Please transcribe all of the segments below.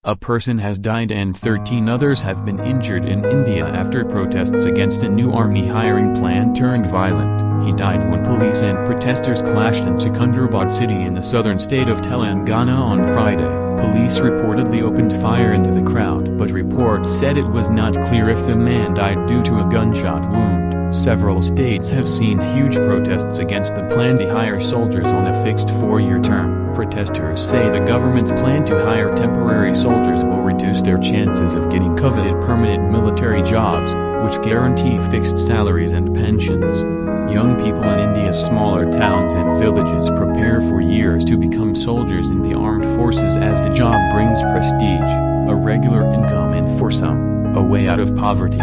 A person has died and 13 others have been injured in India after protests against a new army hiring plan turned violent. He died when police and protesters clashed in Secunderabad city in the southern state of Telangana on Friday. Police reportedly opened fire into the crowd, but reports said it was not clear if the man died due to a gunshot wound. Several states have seen huge protests against the plan to hire soldiers on a fixed 4-year term. Protesters say the government's plan to hire temporary soldiers will reduce their chances of getting coveted permanent military jobs, which guarantee fixed salaries and pensions. Young people in India's smaller towns and villages prepare for years to become soldiers in the armed forces as the job brings prestige, a regular income and for some, a way out of poverty.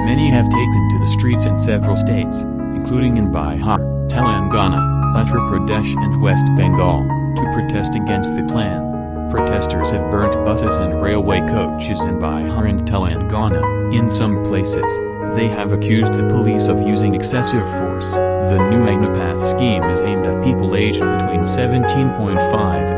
Many have taken to the streets in several states, including in Bihar, Telangana, Uttar Pradesh and West Bengal, to protest against the plan. Protesters have burnt buses and railway coaches in Bihar and Telangana. In some places, they have accused the police of using excessive force. The new Agnipath scheme is aimed at people aged between 17.5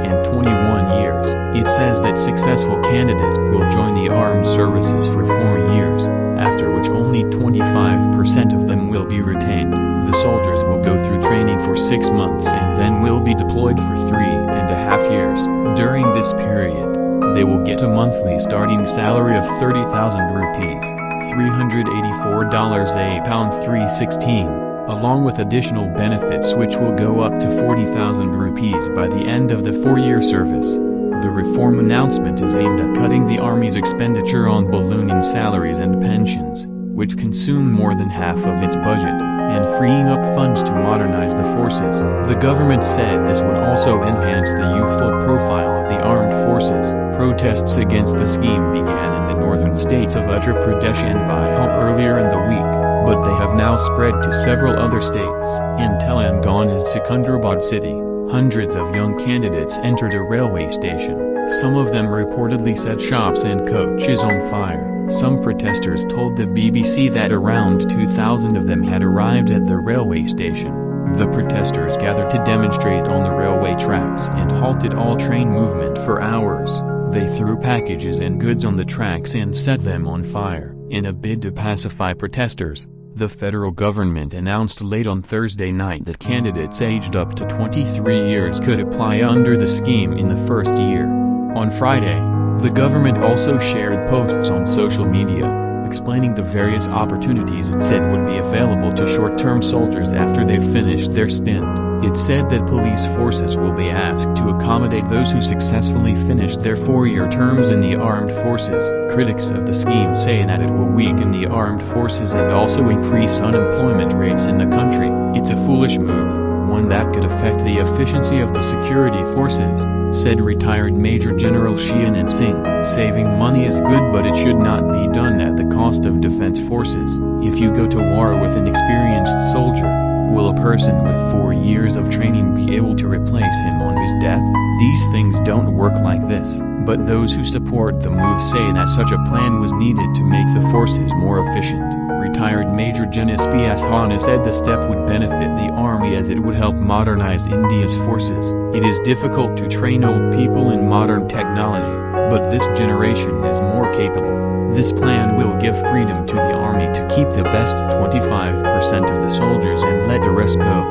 and 21 years. It says that successful candidates will join the armed services for 4 years, after which only 25% of them will be retained. The soldiers will go through training for 6 months and then will be deployed for 3.5 years. During this period, they will get a monthly starting salary of 30,000 rupees, $384 a pound 316, along with additional benefits which will go up to 40,000 rupees by the end of the 4-year service. The reform announcement is aimed at cutting the Army's expenditure on ballooning salaries and pensions, which consume more than half of its budget, and freeing up funds to modernize the forces. The government said this would also enhance the youthful profile of the armed forces. Protests against the scheme began in the northern states of Uttar Pradesh and Bihar earlier in the week, but they have now spread to several other states. In Telangana's Secunderabad city, hundreds of young candidates entered a railway station. Some of them reportedly set shops and coaches on fire. Some protesters told the BBC that around 2,000 of them had arrived at the railway station. The protesters gathered to demonstrate on the railway tracks and halted all train movement for hours. They threw packages and goods on the tracks and set them on fire. In a bid to pacify protesters, the federal government announced late on Thursday night that candidates aged up to 23 years could apply under the scheme in the first year. On Friday, the government also shared posts on social media, explaining the various opportunities it said would be available to short-term soldiers after they've finished their stint. It said that police forces will be asked to accommodate those who successfully finished their 4-year terms in the armed forces. Critics of the scheme say that it will weaken the armed forces and also increase unemployment rates in the country. It's a foolish move, one that could affect the efficiency of the security forces, said retired Major General Sheanand Singh. Saving money is good, but it should not be done at the cost of defense forces. If you go to war with an experienced soldier, will a person with 4 years of training be able to replace him on his death? These things don't work like this, but those who support the move say that such a plan was needed to make the forces more efficient. Retired Major General Agnipath said the step would benefit the army as it would help modernize India's forces. It is difficult to train old people in modern technology, but this generation is more capable. This plan will give freedom to the army to keep the best 25% of the soldiers and let the rest go.